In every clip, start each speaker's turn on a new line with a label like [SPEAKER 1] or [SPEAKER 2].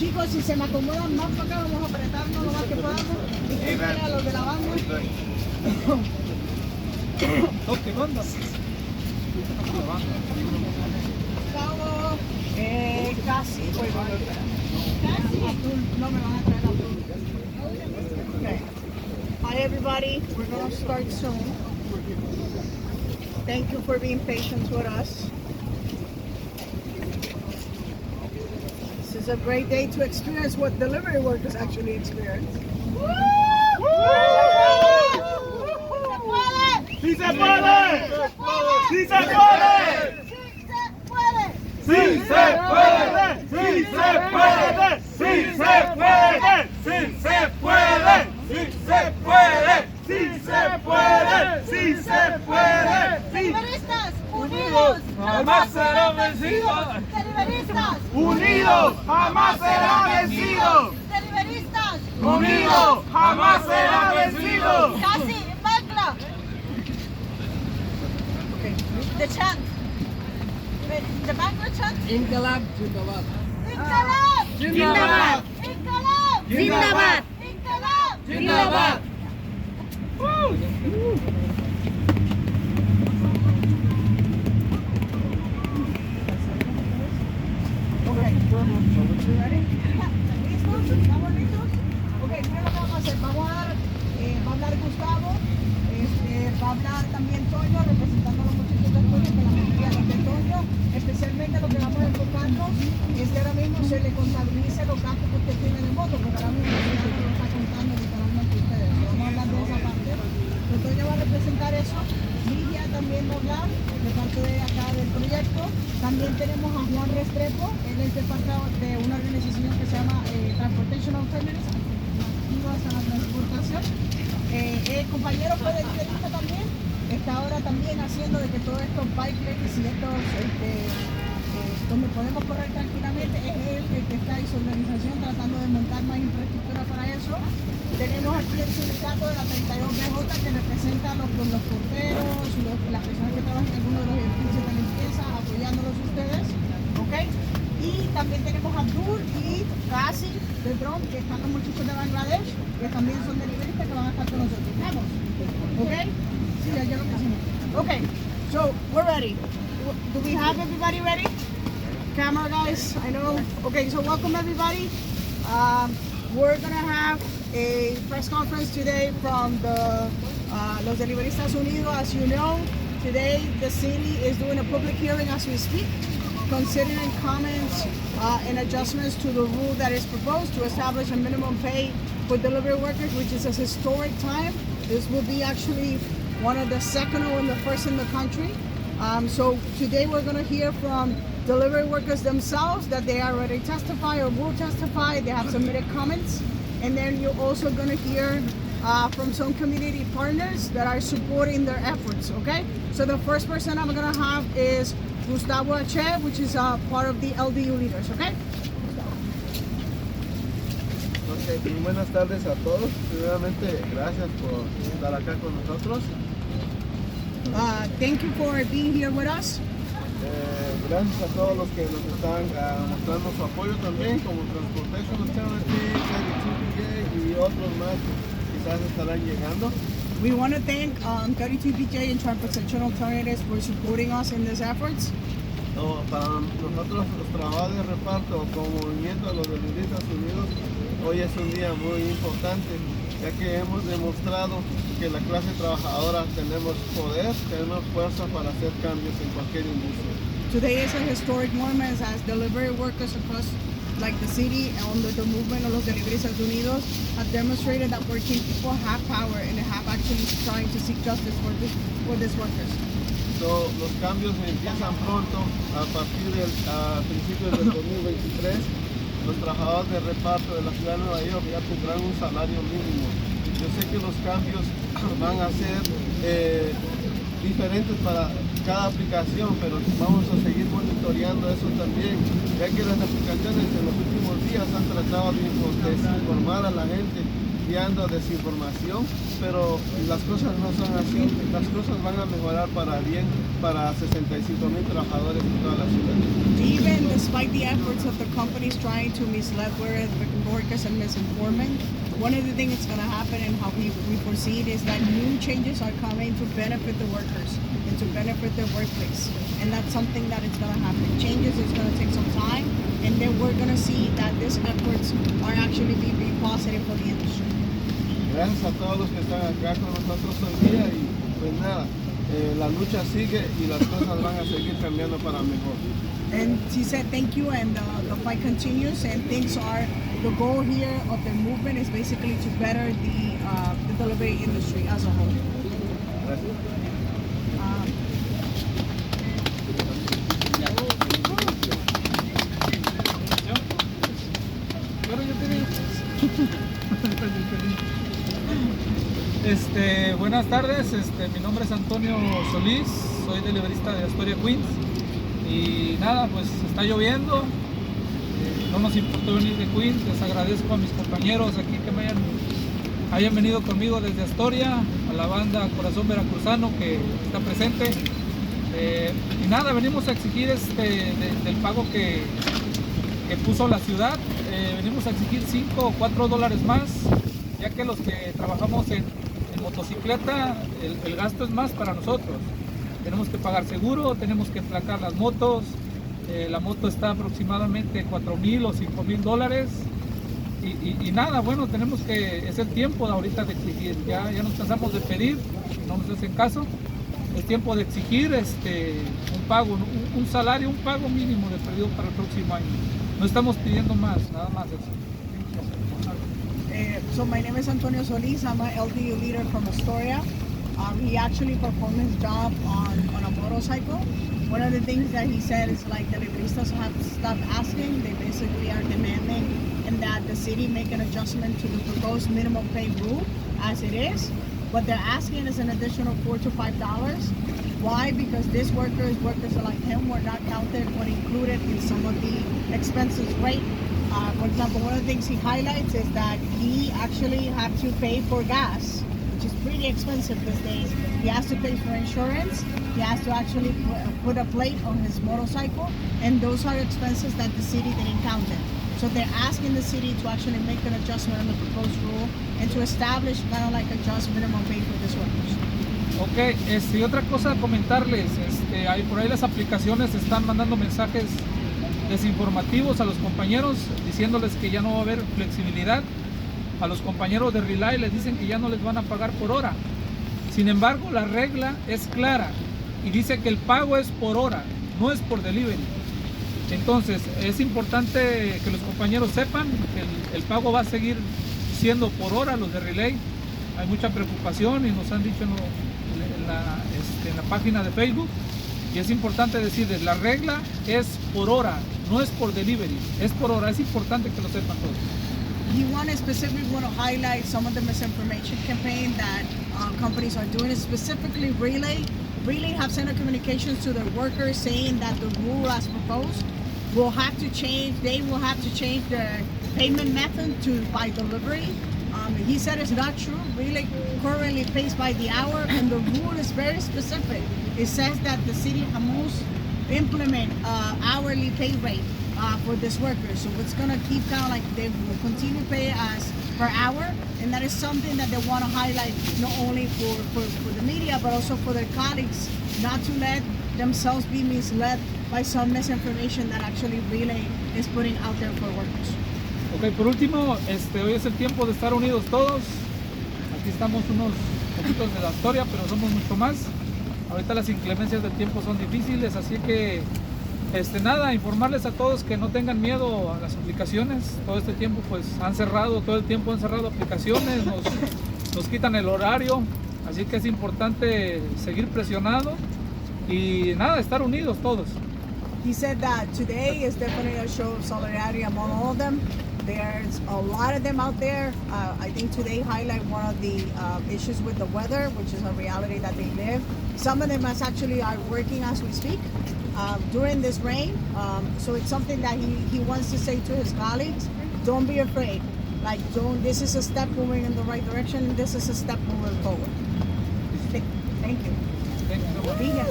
[SPEAKER 1] Chicos, si se me acomodan más para acá, vamos a apretarnos lo más que podamos. Disculpen a los de la banda.
[SPEAKER 2] ¿Qué banda?
[SPEAKER 1] Estamos casi. Azul, no me van a traer azul. Okay. Hi everybody, we're going to start soon. Thank you for being patient with us. This is a great day to experience what delivery workers actually experience.
[SPEAKER 2] ¡Sí se puede! ¡Sí se puede! ¡Sí se puede! ¡Sí se puede! ¡Sí se puede! ¡Sí se puede! ¡Sí se puede! ¡Sí se puede! ¡Sí se puede!
[SPEAKER 3] Deliveristas, unidos,
[SPEAKER 2] ¡Jamás serán vencidos!
[SPEAKER 3] deliveristas,
[SPEAKER 2] ¡Unidos! ¡Jamás serán vencidos!
[SPEAKER 3] deliveristas,
[SPEAKER 2] ¡Unidos! ¡Jamás serán vencidos!
[SPEAKER 3] casi, Magla. The chant. The Bangla chant.
[SPEAKER 1] Inkalab, Jindabad.
[SPEAKER 3] Inkalab!
[SPEAKER 1] Jindabad.
[SPEAKER 3] Inkalab!
[SPEAKER 1] Jindabad.
[SPEAKER 3] Inkalab!
[SPEAKER 1] Jindabad. ¿Estamos listos? Ok, mira lo que vamos a hacer. Vamos a dar, va a hablar Gustavo, va a hablar también Toño, representando a los muchachos de Toño, que la mayoría es de Toño. Especialmente lo que vamos a enfocarnos es que ahora mismo se le contabilice los gastos que usted tiene de moto, porque ahora mismo el señor no lo está contando literalmente ustedes. Vamos a hablar de esa parte. Pero Toño va a representar eso. Lidia también va a hablar de parte de acá del proyecto. También tenemos a Juan Restrepo, él es de parte de una organización que se llama Transportation Alternatives, Alternativas a la Transportación. El compañero fue de liderista también, está ahora también haciendo de que todos estos bike lanes y estos donde podemos correr tranquilamente, es él el que está en su organización tratando de montar más infraestructura para eso. Tenemos aquí el sindicato de la 32BJ que representa a los porteros, las personas que trabajan en alguno de los edificios de limpieza, apoyándolos ustedes, ¿ok? Y también tenemos a Abdul y Kasi de Drone, que están los muchachos de Bangladesh, que también son deliveristas que van a estar con nosotros. ¿Vamos? ¿Ok? Sí, ya lo pusimos. Ok, so we're ready. Do we have everybody ready? Camera guys, I know. Okay, so welcome everybody. We're gonna have a press conference today from the Los Deliveristas Unidos. As you know, today the city is doing a public hearing as we speak, considering comments and adjustments to the rule that is proposed to establish a minimum pay for delivery workers, which is a historic time. This will be actually one of the second or the first in the country. So today we're going to hear from delivery workers themselves that they already testify or will testify. They have submitted comments. And then you're also going to hear from some community partners that are supporting their efforts, okay? So the first person I'm going to have is Gustavo Ache, which is part of the LDU leaders, okay?
[SPEAKER 4] Okay, muy buenas tardes a todos. Primeramente, gracias por estar acá con nosotros.
[SPEAKER 1] Thank you for being here with us.
[SPEAKER 4] Gracias a todos los que nos están mostrando su apoyo también, como Transportation Alternatives, 32BJ y otros más que quizás estarán llegando.
[SPEAKER 1] We want to thank 32BJ and Transportation Alternatives for supporting us in these efforts.
[SPEAKER 4] Para nosotros, los trabajadores de reparto como movimiento de los Deliveristas Unidos, hoy es un día muy importante, ya que hemos demostrado que la clase trabajadora tenemos poder, tenemos fuerza para hacer cambios en cualquier industria.
[SPEAKER 1] Today is a historic moment as delivery workers across like the city and the movement of los Deliveristas Unidos have demonstrated that working people have power and have actually trying to seek justice for these workers.
[SPEAKER 4] So, los cambios empiezan pronto, a partir del principios del 2023. Los trabajadores de reparto de la ciudad de Nueva York ya tendrán un salario mínimo. Yo sé que los cambios van a ser diferentes para cada aplicación, pero vamos a seguir monitoreando eso también, ya que las aplicaciones en los últimos días han tratado de informar a la gente enviando desinformación, pero las cosas no son así. Las cosas van a mejorar para bien para 65,000 trabajadores de toda la ciudad.
[SPEAKER 1] Even despite the efforts of the companies trying to mislead workers and misinforming, one of the things that's going to happen and how we foresee it is that new changes are coming to benefit the workers and to benefit their workplace. And that's something that is going to happen. Changes is going to take some time, and then we're going to see that these efforts are actually being positive for the industry.
[SPEAKER 4] Gracias a todos los que están acá con nosotros hoy día y pues nada, la lucha sigue y las cosas van a seguir cambiando para mejor.
[SPEAKER 1] And he said thank you, and the fight continues, and things are, the goal here of the movement is basically to better the delivery industry as a whole.
[SPEAKER 4] Gracias.
[SPEAKER 5] Buenas tardes, mi nombre es Antonio Solís, soy deliberista de Astoria, Queens, y nada, pues está lloviendo, no nos importó venir de Queens. Les agradezco a mis compañeros aquí que hayan venido conmigo desde Astoria, a la banda Corazón Veracruzano que está presente, y nada, venimos a exigir del pago que puso la ciudad. Venimos a exigir $5 o $4 más, ya que los que trabajamos en motocicleta, el gasto es más para nosotros. Tenemos que pagar seguro, tenemos que emplacar las motos, la moto está aproximadamente $4,000 o $5,000, y nada, bueno, es el tiempo de ahorita de exigir. Ya nos cansamos de pedir, no nos hacen caso. Es tiempo de exigir un pago, un salario, un pago mínimo de perdido para el próximo año. No estamos pidiendo más, nada más eso.
[SPEAKER 1] So my name is Antonio Solis. I'm an LDU leader from Astoria. He actually performed his job on a motorcycle. One of the things that he said is like the libristas have stopped asking. They basically are demanding and that the city make an adjustment to the proposed minimum pay rule as it is. What they're asking is an additional $4 to $5. Why? Because these workers like him were not counted or included in some of the expenses rate. For example, one of the things he highlights is that he actually had to pay for gas, which is pretty expensive these days. He has to pay for insurance. He has to actually put a plate on his motorcycle, and those are expenses that the city didn't count in. So they're asking the city to actually make an adjustment on the proposed rule and to establish kind of like a just minimum pay for these workers.
[SPEAKER 5] Ok, y otra cosa a comentarles, por ahí las aplicaciones están mandando mensajes desinformativos a los compañeros, diciéndoles que ya no va a haber flexibilidad. A los compañeros de Relay les dicen que ya no les van a pagar por hora. Sin embargo, la regla es clara y dice que el pago es por hora, no es por delivery. Entonces, es importante que los compañeros sepan que el pago va a seguir siendo por hora. Los de Relay, hay mucha preocupación y nos han dicho en la página de Facebook, y es importante decirles, la regla es por hora, no es por delivery, es por hora. Es importante que lo sepan todos.
[SPEAKER 1] You want to highlight some of the misinformation campaign that companies are doing, specifically Relay. Relay have sent a communications to their workers saying that the rule as proposed will have to change. They will have to change their payment method to by delivery. He said it's not true. Relay currently pays by the hour, and the rule is very specific. It says that the city must implement hourly pay rate for this worker. So it's gonna keep kind of like they will continue to pay us per hour, and that is something that they want to highlight not only for the media but also for their colleagues, not to let themselves be misled by some misinformation that actually Relay is putting out there for workers.
[SPEAKER 5] Ok, por último, hoy es el tiempo de estar unidos todos. Aquí estamos unos poquitos de la Astoria, pero somos mucho más. Ahorita las inclemencias del tiempo son difíciles, así que nada, informarles a todos que no tengan miedo a las aplicaciones. Todo este tiempo pues todo el tiempo han cerrado aplicaciones, nos quitan el horario, así que es importante seguir presionando y nada, estar unidos todos.
[SPEAKER 1] He said that today is definitely a show of solidarity among all of them. There's a lot of them out there. I think today highlight one of the issues with the weather, which is a reality that they live. Some of them actually are working as we speak during this rain. So it's something that he wants to say to his colleagues, don't be afraid. like, don't, this is a step moving in the right direction, and this is a step moving forward. Thank you.
[SPEAKER 5] Thank you so much.
[SPEAKER 1] Be here.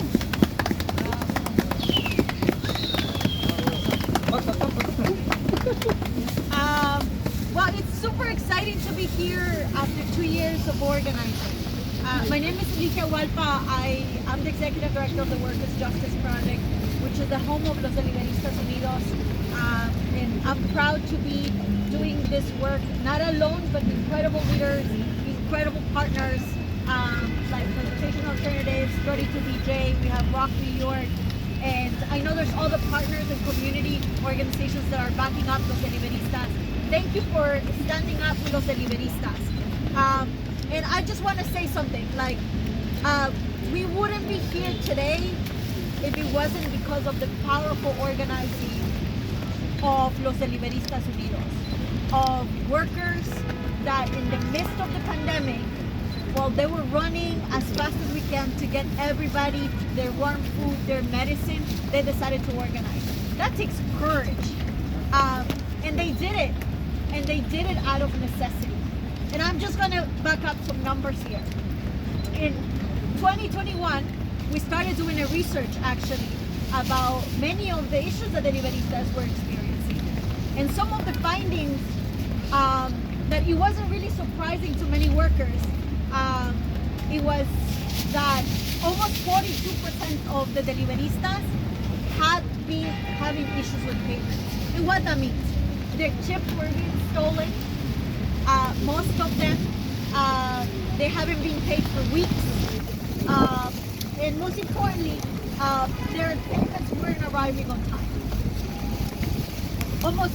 [SPEAKER 3] Well, it's super exciting to be here after 2 years of organizing. My name is Ligia Hualpa. I'm the Executive Director of the Workers' Justice Project, which is the home of Los Deliveristas Unidos. And I'm proud to be doing this work, not alone, but with incredible leaders, incredible partners, like Transportation Alternatives, 32BJ, we have Rock New York, and I know there's other partners and community organizations that are backing up Los Deliveristas. Thank you for standing up with Los Deliveristas. And I just want to say something, like, we wouldn't be here today if it wasn't because of the powerful organizing of Los Deliveristas Unidos, of workers that in the midst of the pandemic, while they were running as fast as we can to get everybody their warm food, their medicine, they decided to organize. That takes courage. And they did it. And they did it out of necessity. And I'm just gonna back up some numbers here. In 2021, we started doing a research actually about many of the issues that deliveristas were experiencing. And some of the findings that it wasn't really surprising to many workers, it was that almost 42% of the deliveristas had been having issues with payments. And what that means, their chips were being stolen. Most of them, they haven't been paid for weeks. And most importantly, their payments weren't arriving on time. Almost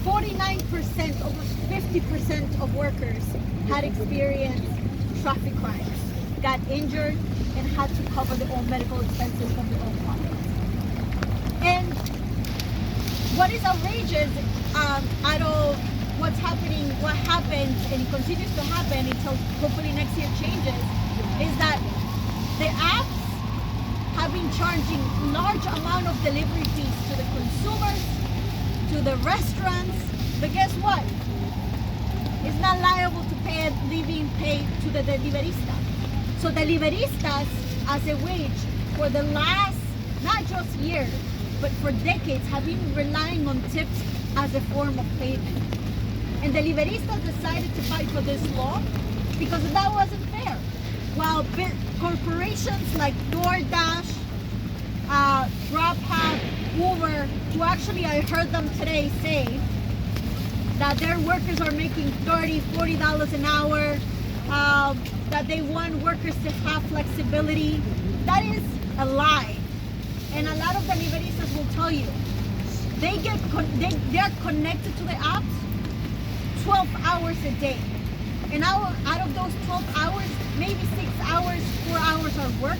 [SPEAKER 3] 49%, almost 50% of workers had experienced traffic crimes, got injured, and had to cover their own medical expenses from their own pockets. And what is outrageous out of what's happening, what happened, and it continues to happen until hopefully next year changes, is that the apps have been charging large amount of delivery fees to the consumers, to the restaurants, but guess what? It's not liable to pay it, being paid to the deliverista. So deliveristas as a wage for the last, not just year, but for decades have been relying on tips as a form of payment. And deliveristas decided to fight for this law because that wasn't fair. While big corporations like DoorDash, Grubhub, Uber, who actually I heard them today say that their workers are making $30, $40 an hour, that they want workers to have flexibility. That is a lie. And a lot of deliveristas will tell you, they're connected to the apps 12 hours a day. And out of those 12 hours, maybe 6 hours, 4 hours are work.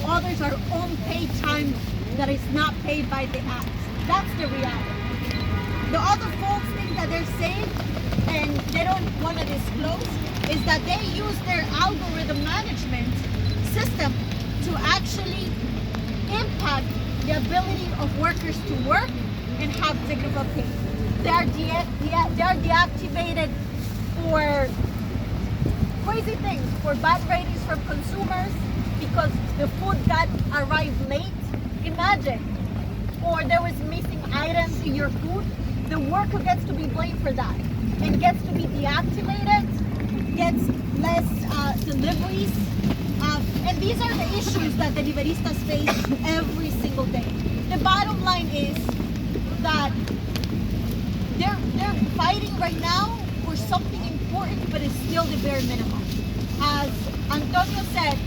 [SPEAKER 3] Others are unpaid time that is not paid by the apps. That's the reality. The other false thing that they're saying, and they don't want to disclose, is that they use their algorithm management system to actually impact the ability of workers to work and have dignified pay. They're deactivated for crazy things, for bad ratings from consumers because the food arrived late. Imagine, or there was missing items in your food. The worker gets to be blamed for that and gets to be deactivated, gets less deliveries. And these are the issues that deliveristas face every single day. The bottom line is that they're fighting right now for something important, but it's still the bare minimum. As Antonio said,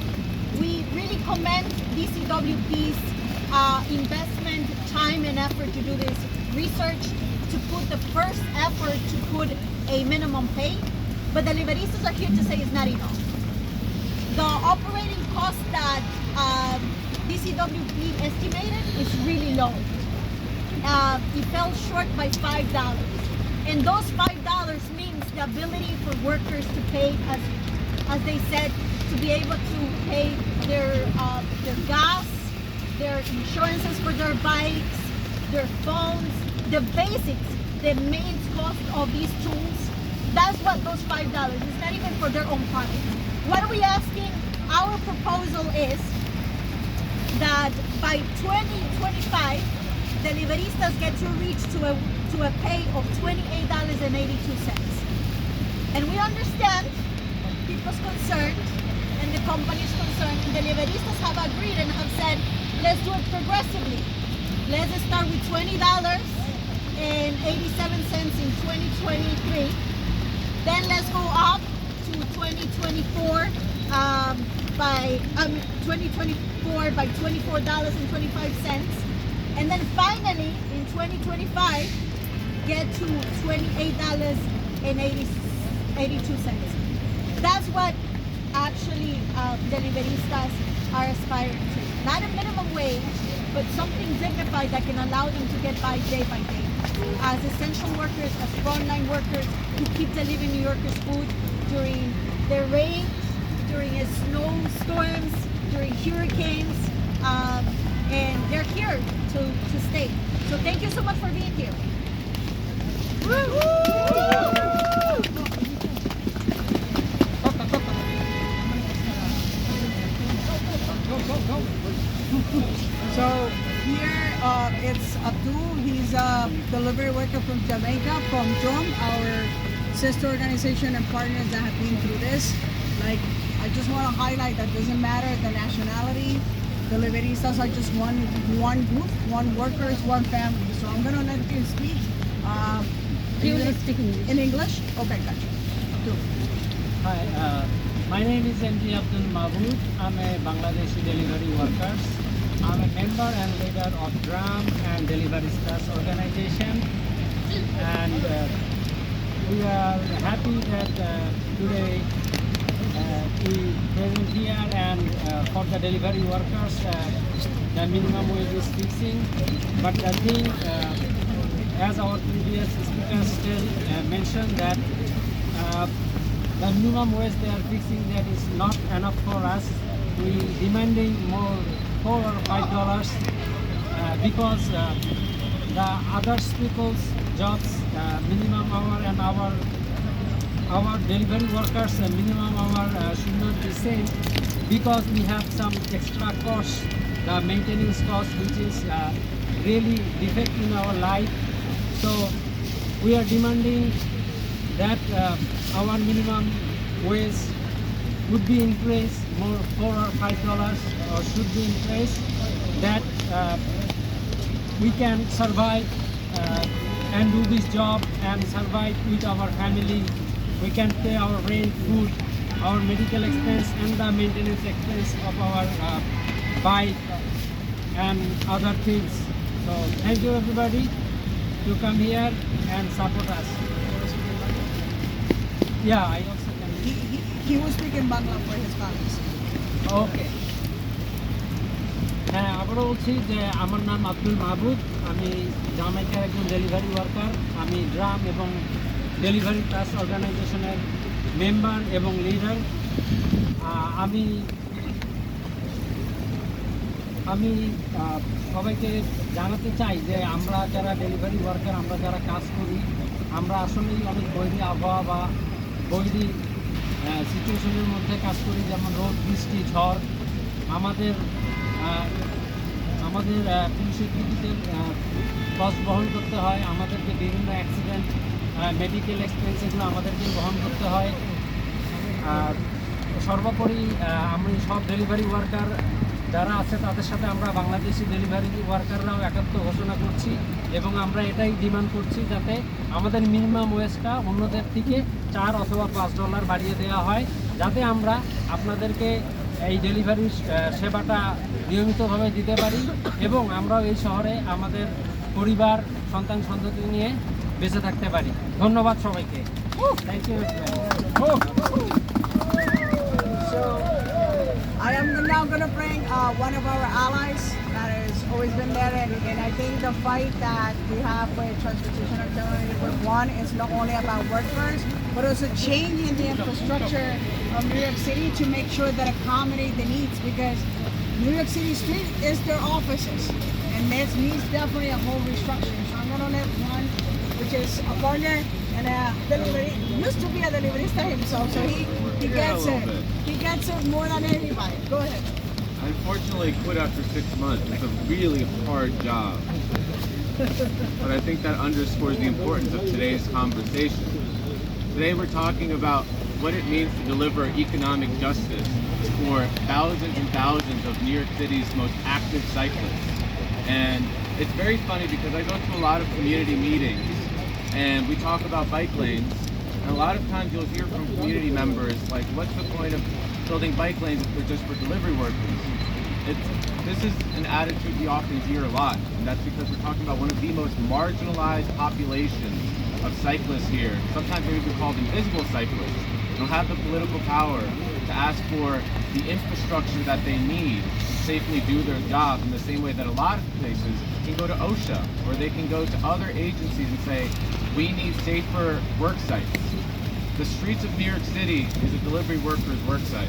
[SPEAKER 3] we really commend DCWP's investment, time, and effort to do this research, to put the first effort to put a minimum pay. But the deliveristas are here to say it's not enough. The operating cost that DCWP estimated is really low. It fell short by $5. And those $5 means the ability for workers to pay, as they said, to be able to pay their gas, their insurances for their bikes, their phones, the basics, the main cost of these tools That's what those $5. It's not even for their own pocket. What are we asking? Our proposal is that by 2025, deliveristas get to reach to a pay of $28.82. And we understand people's concern and the company's concern. Deliveristas have agreed and have said, let's do it progressively. Let's start with $20.87 in 2023. Then let's go up to 2024 by $24.25. And then finally in 2025 get to $28.82. That's what actually deliveristas are aspiring to. Not a minimum wage, but something dignified that can allow them to get by day, as essential workers, as frontline workers who keep delivering New Yorkers food during the rain, during snowstorms, during hurricanes, and they're here to stay. So thank you so much for being here.
[SPEAKER 1] So here it's Abdul. He's a delivery worker from Jamaica, from JOM, our sister organization and partners that have been through this. Like, I just want to highlight that doesn't matter the nationality. Deliveristas are just one group, one workers, one family. So I'm gonna let you speak.
[SPEAKER 3] You will speak English.
[SPEAKER 1] In English? Okay, gotcha. Abdul.
[SPEAKER 6] Hi, my name is MD Abdul Mahmood. I'm a Bangladeshi delivery worker. I'm a member and leader of DRAM and Deliveristas organization. And we are happy that today we present here, and for the delivery workers, the minimum wage is fixing. But I think, as our previous speakers still mentioned, that the minimum wage they are fixing, that is not enough for us. We demanding more $4 or $5 because the other people's jobs minimum hour and our delivery workers minimum hour should not be same, because we have some extra costs, the maintenance cost, which is really defect in our life. So we are demanding that our minimum wage would be in place, more $4 or $5 or should be in place, that we can survive and do this job and survive with our family. We can pay our rent, food, our medical expense, and the maintenance expense of our bike and other things. So thank you everybody to come here and support us. Yeah, I also can.
[SPEAKER 1] He will speak in Bangla for his colleagues.
[SPEAKER 6] ওকে, হ্যাঁ, আবারও বলছি যে আমার নাম আব্দুল মাহবুব। আমি জামাইকার একজন delivery worker. আমি ড্রাম এবং ডেলিভারি ক্লাস অর্গানাইজেশনের মেম্বার এবং লিডার। আমি সবাইকে জানাতে চাই যে আমরা যারা ডেলিভারি ওয়ার্কার, আমরা যারা কাজ করি, আমরা আসলেই অনেক বৈরী আবহাওয়া বা বৈরী সিচুয়েশনের মধ্যে কাজ করি, যেমন রোদ, বৃষ্টি, ঝড়। আমাদের পুলিশের টিকিটের কস্ট বহন করতে হয়, আমাদেরকে বিভিন্ন অ্যাক্সিডেন্ট, মেডিকেল এক্সপেন্স এগুলো আমাদেরকে বহন করতে হয়। সর্বোপরি আমি সব ডেলিভারি ওয়ার্কার যারা আছে তাদের সাথে আমরা বাংলাদেশি ডেলিভারি ওয়ার্কাররাও একাত্ম ঘোষণা করছি, এবং আমরা এটাই ডিমান্ড করছি যাতে আমাদের মিনিমাম ওয়েজটা অন্যদের থেকে $4 অথবা $5 বাড়িয়ে দেওয়া হয়, যাতে আমরা আপনাদেরকে এই ডেলিভারি সেবাটা নিয়মিতভাবে দিতে পারি এবং আমরাও এই শহরে আমাদের পরিবার, সন্তান সন্ততি নিয়ে বেঁচে থাকতে পারি। ধন্যবাদ সবাইকে। Thank you.
[SPEAKER 1] So I am now going to bring one of our allies that has always been there, and I think the fight that we have with transportation authority with one is not only about workers, but also changing the infrastructure of New York City to make sure that accommodate the needs, because New York City Street is their offices, and this needs definitely a whole restructuring. So I'm going to let one, which is a partner and and used to be a deliverista himself, so he gets it. He gets it more than anybody. Go ahead.
[SPEAKER 7] I unfortunately quit after 6 months. It's a really hard job. But I think that underscores the importance of today's conversation. Today we're talking about what it means to deliver economic justice for thousands and thousands of New York City's most active cyclists. And it's very funny because I go to a lot of community meetings and we talk about bike lanes, and a lot of times you'll hear from community members like, what's the point of building bike lanes if they're just for delivery workers? This is an attitude we often hear a lot, and that's because we're talking about one of the most marginalized populations of cyclists here. Sometimes they're even called invisible cyclists. They don't have the political power to ask for the infrastructure that they need to safely do their job in the same way that a lot of places can go to OSHA, or they can go to other agencies and say, we need safer work sites. The streets of New York City is a delivery workers' work site.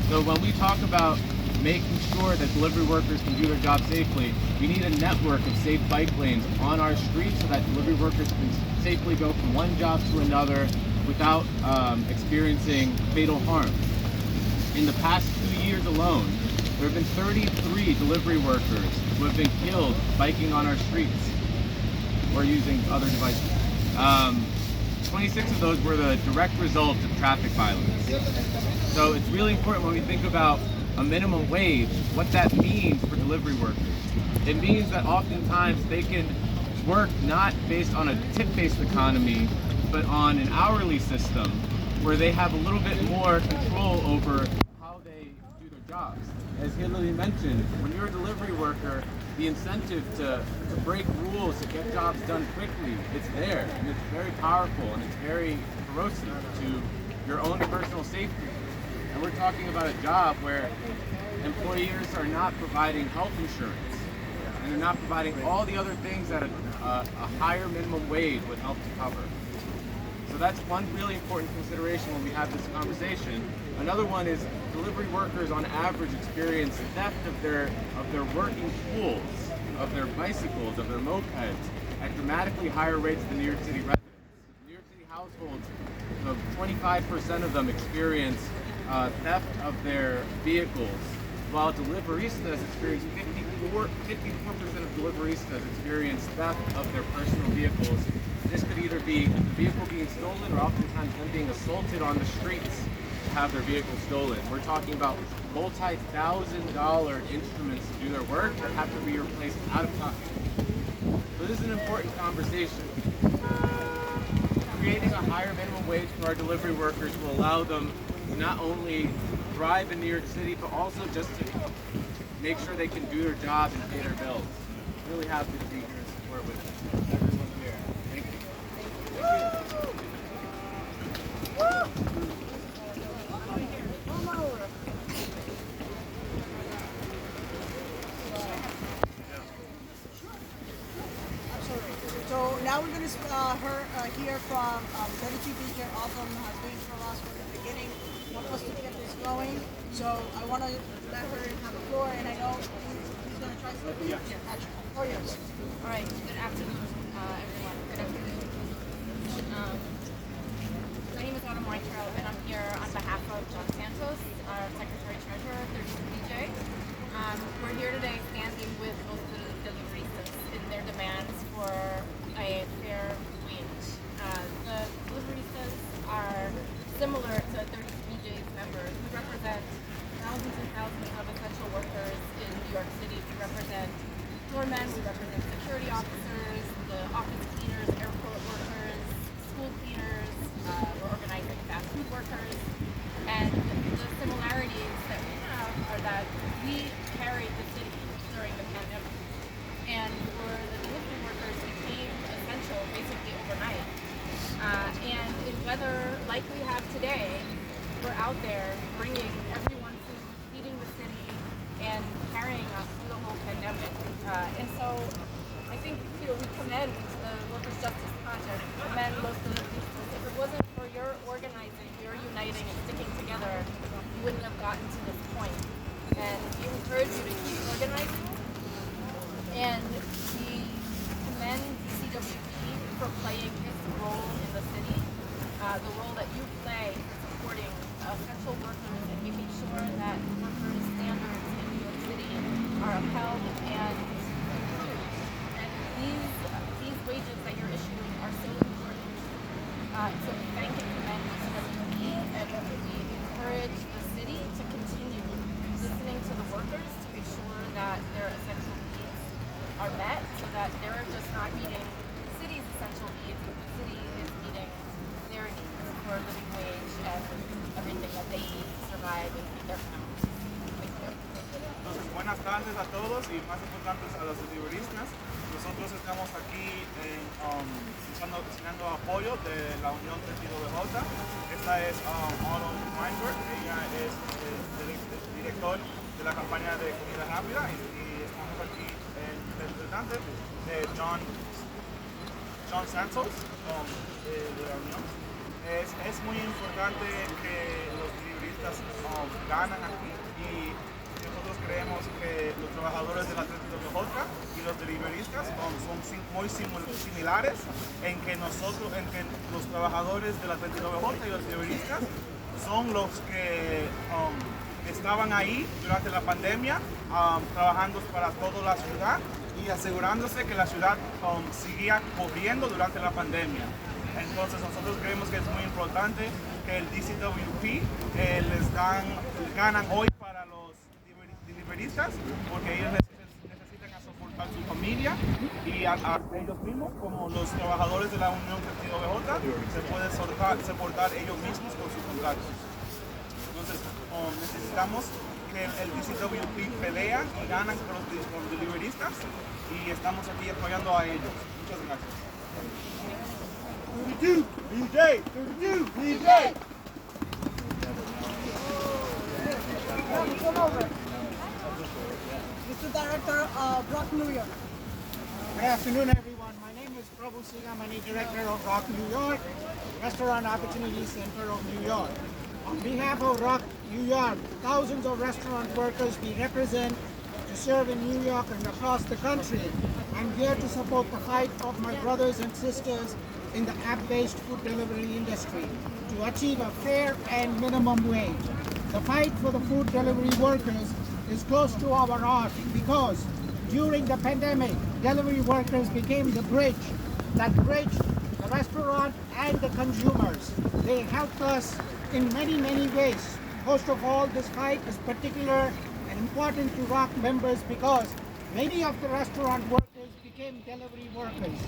[SPEAKER 7] So when we talk about making sure that delivery workers can do their job safely, we need a network of safe bike lanes on our streets so that delivery workers can safely go from one job to another without experiencing fatal harm. In the past 2 years alone, there have been 33 delivery workers who have been killed biking on our streets or using other devices. 26 of those were the direct result of traffic violence. So it's really important when we think about a minimum wage, what that means for delivery workers. It means that oftentimes they can work not based on a tip-based economy, but on an hourly system where they have a little bit more control over how they do their jobs. As Hillary mentioned, when you're a delivery worker, the incentive to break rules, to get jobs done quickly, it's there, and it's very powerful, and it's very corrosive to your own personal safety. And we're talking about a job where employers are not providing health insurance, and they're not providing all the other things that a higher minimum wage would help to cover. So that's one really important consideration when we have this conversation. Another one is delivery workers on average experience theft of their working tools, of their bicycles, of their mopeds at dramatically higher rates than New York City residents. New York City households, 25% of them experience theft of their vehicles, while deliveristas experience 54% of deliveristas experience theft of their personal vehicles. This could either be the vehicle being stolen or oftentimes them being assaulted on the streets to have their vehicle stolen. We're talking about multi-$1,000 instruments to do their work that have to be replaced out of pocket. So this is an important conversation. Creating a higher minimum wage for our delivery workers will allow them to not only thrive in New York City, but also just to make sure they can do their job and pay their bills. Really happy to be here and support with everyone here. Thank you.
[SPEAKER 1] So now we're going to hear from Deputy DJ Autumn, who has been for us from the beginning, want us to get this going. So I want to let her have the floor, and I know he's going to try something. Yeah. Oh, yes.
[SPEAKER 8] All right. Good afternoon, everyone. Good afternoon. My name is Autumn Weintraub, and I'm here on behalf of John Santos, our Secretary Treasurer, 32BJ. We're here today standing with most of the deliveristas in their demands for a fair wage. The deliveristas are similar to 32BJ's members. We represent thousands and thousands of essential workers in New York City. We represent doormen, we represent security officers, the office cleaners, airport workers, school cleaners, we're organizing fast food workers. And the similarities that we have are that we carried the city during the pandemic. And for the delivery workers became essential basically overnight. And in weather like we have today, we're out there bringing everyone food, feeding the city, and carrying us through the whole pandemic. And so I think we commend the Workers' Justice Project, commend most of the people. If it wasn't for your organizing, your uniting and sticking together, we wouldn't have gotten to this point. And we encourage you to keep organizing. And we commend CWP for playing its role in the city the role that you play in supporting essential workers and making sure that workers' standards in New York City are upheld and these wages that you're issuing are so important. So we thank and commend CWP, and we encourage the city to continue listening to the workers to make sure that their essential needs are met, so that they're just not meeting the city's essential needs, but the city is meeting their needs for a living wage and everything that they need to survive and feed their families. Thank you.
[SPEAKER 2] Entonces, buenas tardes a todos y más importantes a los deliveristas. Nosotros estamos aquí enseñando apoyo de la Unión 32BJ. Esta es Autumn Weinberg, ella es el director de la campaña de comida rápida y estamos aquí en representante de John Santos de la Unión. Es muy importante que los deliveristas ganan aquí y nosotros creemos que los trabajadores de la 32BJ y los deliveristas son muy similares en que los trabajadores de la 32BJ y los deliveristas son los que estaban ahí durante la pandemia trabajando para toda la ciudad y asegurándose que la ciudad seguía corriendo durante la pandemia. Entonces nosotros creemos que es muy importante que el DCWP ganan hoy para los deliveristas porque ellos necesitan soportar su familia y a ellos mismos, como los trabajadores de la Unión 32BJ se pueden soportar ellos mismos con sus contratos. Entonces necesitamos que el DCWP pelea y ganan con los deliveristas y estamos aquí apoyando a ellos. Muchas gracias. 32 BJ, 32 BJ.
[SPEAKER 1] Mr. Director of Rock, New York.
[SPEAKER 9] Good afternoon, everyone. My name is Prabhu Singh. I'm the director of Rock, New York, Restaurant Opportunity Center of New York. On behalf of Rock, New York, thousands of restaurant workers we represent to serve in New York and across the country. I'm here to support the fight of my brothers and sisters in the app-based food delivery industry to achieve a fair and minimum wage. The fight for the food delivery workers is close to our heart because during the pandemic, delivery workers became the bridge that bridged the restaurant and the consumers. They helped us in many, many ways. Most of all, this fight is particular and important to Rock members because many of the restaurant workers became delivery workers.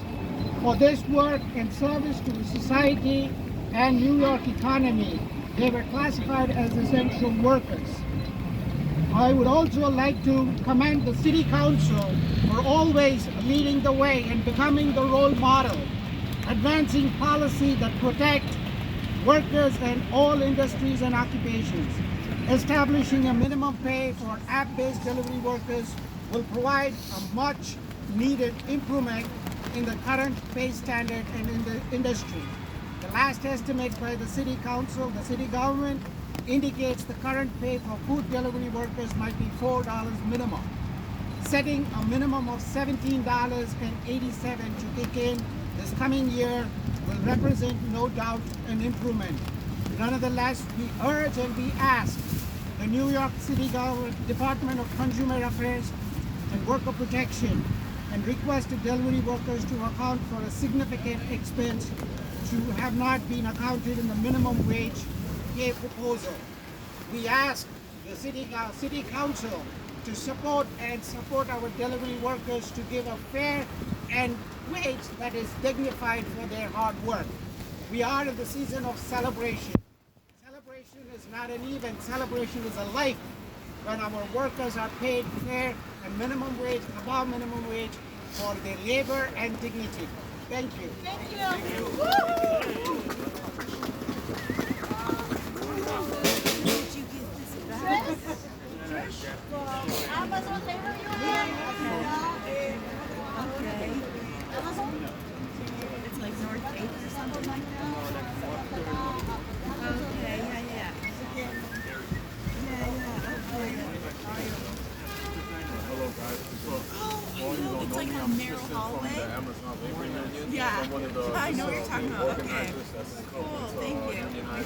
[SPEAKER 9] For this work and service to the society and New York economy, they were classified as essential workers. I would also like to commend the City Council for always leading the way and becoming the role model, advancing policy that protect workers in all industries and occupations. Establishing a minimum pay for app-based delivery workers will provide a much needed improvement in the current pay standard and in the industry. The last estimate by the City Council, the city government, indicates the current pay for food delivery workers might be $4 minimum. Setting a minimum of $17.87 to kick in this coming year will represent no doubt an improvement. Nonetheless, we urge and we ask the New York City Government Department of Consumer Affairs and Worker Protection and request the delivery workers to account for a significant expense to have not been accounted in the minimum wage pay proposal. We ask the City Council to support our delivery workers to give a fair and wage that is dignified for their hard work. We are in the season of celebration. Celebration is not an event, celebration is a life when our workers are paid fair and minimum wage, above minimum wage for their labor and dignity. Thank you.
[SPEAKER 3] Thank you. Amazon labor union? Okay. Amazon? It's like North 8th or something like that? Okay, yeah.
[SPEAKER 7] Hello guys. So,
[SPEAKER 3] It's like a narrow hallway.
[SPEAKER 7] Amazon Labor Union.
[SPEAKER 3] Yeah.
[SPEAKER 7] I'm one of the
[SPEAKER 3] I know what you're talking about. Okay.
[SPEAKER 7] organizers that's
[SPEAKER 3] Cool, thank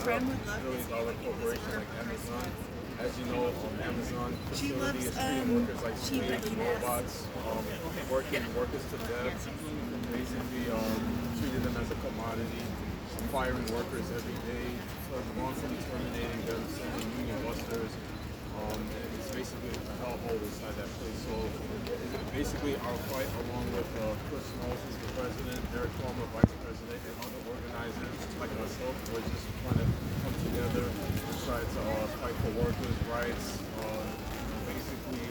[SPEAKER 10] multi-billion-dollar corporation like Amazon. As you know, Amazon facility is treating workers like slaves, robots, working workers to death, basically treating them as a commodity, firing workers every day, wrongfully terminating them, sending union busters. It's basically a hellhole inside that place. So basically our fight, along with Chris Knowles, who's the president, Eric Palmer, vice president, and other organizers like myself, we're just trying to come together and try to fight for workers' rights, basically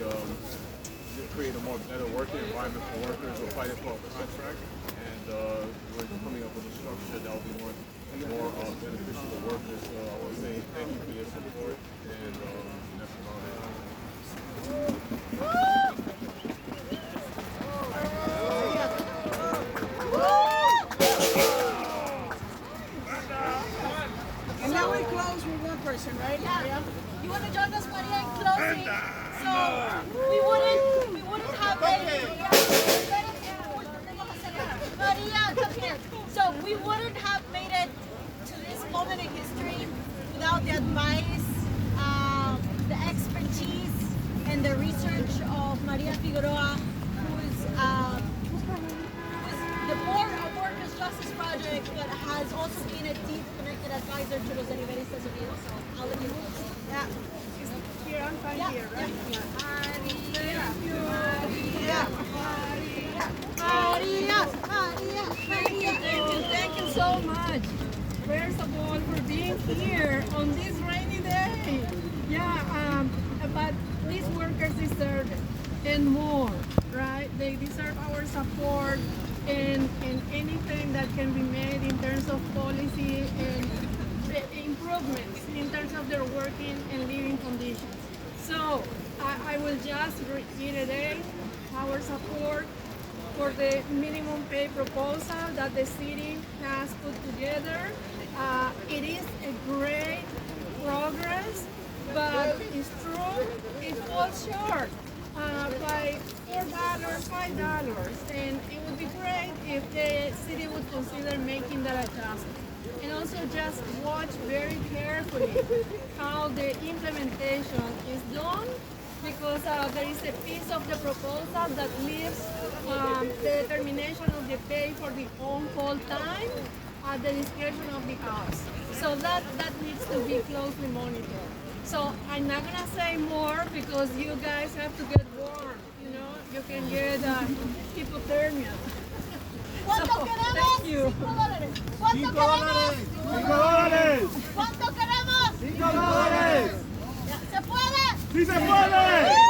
[SPEAKER 10] create a more better working environment for workers. We're fighting for a contract, and we're coming up with a structure that will be more beneficial to workers. So I want to say thank you for your support, and that's about it.
[SPEAKER 1] And now we close with one person, right?
[SPEAKER 3] Yeah. You want to join us, Maria, in closing? So we wouldn't have Maria, come here. So we wouldn't have made it to this moment in history without the advice, the expertise, and the research of Maria Figueroa, who's the board of Workers' Justice Project, but has also been a deep connected advisor to Los Deliveristas Unidos. So I'll let you know. Yeah.
[SPEAKER 1] Here, I'm fine here, right?
[SPEAKER 11] Thank you so much. First of all, for being here on this rainy day. Yeah, but these workers deserve it and more, right? They deserve our support and anything that can be made in terms of policy and improvements in terms of their working and living conditions. So I will just reiterate our support for the minimum pay proposal that the city has put together. It is a great progress, but it's true, it falls short by $4, $5, and it would be great if the city would consider making that adjustment. And also just watch very carefully how the implementation is done, because there is a piece of the proposal that leaves the determination of the pay for the on-call time at the discretion of the house. So that needs to be closely monitored. So I'm not gonna say more because you guys have to get warm, you know, you can get hypothermia.
[SPEAKER 3] ¿Cuánto queremos?
[SPEAKER 11] Thank you.
[SPEAKER 3] $5. ¿Cuánto queremos?
[SPEAKER 2] $5.
[SPEAKER 3] ¿Cuánto queremos?
[SPEAKER 2] $5.
[SPEAKER 3] ¿Se puede?
[SPEAKER 2] ¡Sí se puede!